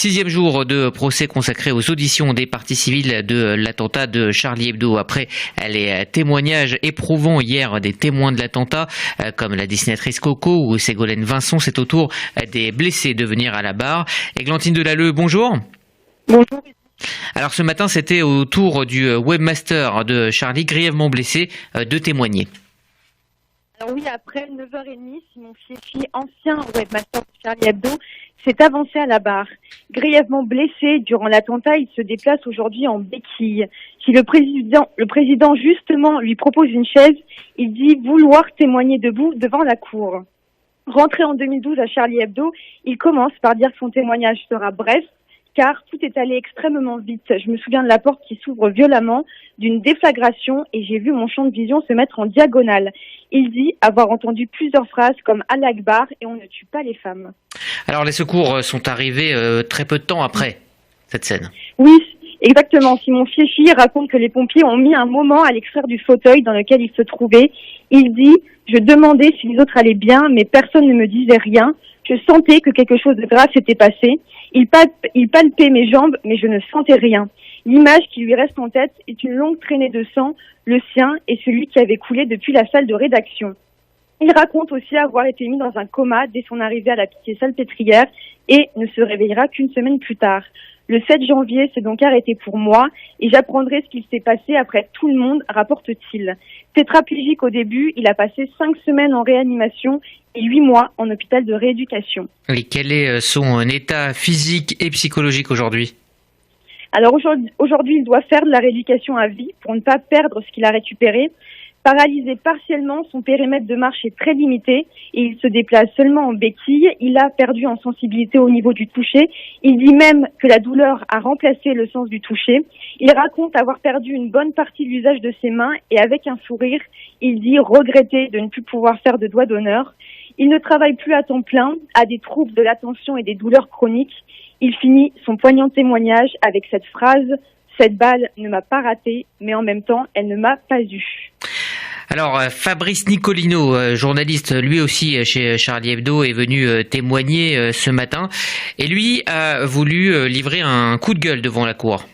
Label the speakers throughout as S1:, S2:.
S1: 6e jour de procès consacré aux auditions des parties civiles de l'attentat de Charlie Hebdo. Après les témoignages éprouvants hier des témoins de l'attentat, comme la dessinatrice Coco ou Ségolène Vincent, c'est au tour des blessés de venir à la barre. Églantine Delalleux, bonjour.
S2: Bonjour.
S1: Alors ce matin, c'était au tour du webmaster de Charlie, grièvement blessé, de témoigner.
S2: Alors oui, après 9h30, Simon Fieschi, ancien webmaster de Charlie Hebdo, s'est avancé à la barre. Grièvement blessé durant l'attentat, il se déplace aujourd'hui en béquille. Si le président justement lui propose une chaise, il dit vouloir témoigner debout devant la cour. Rentré en 2012 à Charlie Hebdo, il commence par dire que son témoignage sera bref, car tout est allé extrêmement vite. Je me souviens de la porte qui s'ouvre violemment, d'une déflagration, et j'ai vu mon champ de vision se mettre en diagonale. Il dit avoir entendu plusieurs phrases comme Allah Akbar et on ne tue pas les femmes.
S1: Alors les secours sont arrivés très peu de temps après cette scène.
S2: Oui, exactement. Simon Fieschi raconte que les pompiers ont mis un moment à l'extraire du fauteuil dans lequel il se trouvait. Il dit « Je demandais si les autres allaient bien, mais personne ne me disait rien. Je sentais que quelque chose de grave s'était passé. Il palpait mes jambes, mais je ne sentais rien. L'image qui lui reste en tête est une longue traînée de sang, le sien et celui qui avait coulé depuis la salle de rédaction. Il raconte aussi avoir été mis dans un coma dès son arrivée à la Pitié-Salpêtrière et ne se réveillera qu'une semaine plus tard. Le 7 janvier s'est donc arrêté pour moi et j'apprendrai ce qu'il s'est passé après tout le monde, rapporte-t-il. Tétraplégique au début, il a passé 5 semaines en réanimation et 8 mois en hôpital de rééducation.
S1: Et quel est son état physique et psychologique aujourd'hui ?
S2: Alors aujourd'hui, il doit faire de la rééducation à vie pour ne pas perdre ce qu'il a récupéré. Paralysé partiellement, son périmètre de marche est très limité et il se déplace seulement en béquille. Il a perdu en sensibilité au niveau du toucher. Il dit même que la douleur a remplacé le sens du toucher. Il raconte avoir perdu une bonne partie de l'usage de ses mains et avec un sourire, il dit regretter de ne plus pouvoir faire de doigt d'honneur. Il ne travaille plus à temps plein, a des troubles de l'attention et des douleurs chroniques. Il finit son poignant témoignage avec cette phrase « Cette balle ne m'a pas raté, mais en même temps, elle ne m'a pas eu ».
S1: Alors Fabrice Nicolino, journaliste lui aussi chez Charlie Hebdo, est venu témoigner ce matin et lui a voulu livrer un coup de gueule devant la cour.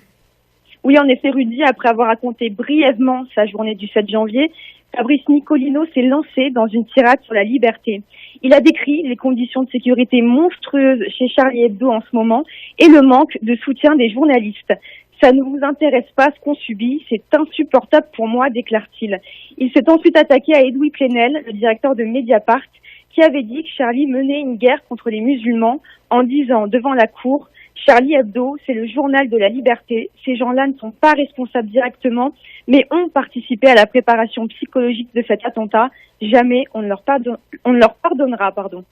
S2: Oui, en effet, Rudy, après avoir raconté brièvement sa journée du 7 janvier, Fabrice Nicolino s'est lancé dans une tirade sur la liberté. Il a décrit les conditions de sécurité monstrueuses chez Charlie Hebdo en ce moment et le manque de soutien des journalistes. Ça ne vous intéresse pas ce qu'on subit, c'est insupportable pour moi, déclare-t-il. Il s'est ensuite attaqué à Edoui Plenel, le directeur de Mediapart, qui avait dit que Charlie menait une guerre contre les musulmans en disant devant la cour « Charlie Hebdo, c'est le journal de la liberté. Ces gens-là ne sont pas responsables directement, mais ont participé à la préparation psychologique de cet attentat. Jamais on ne leur pardonnera.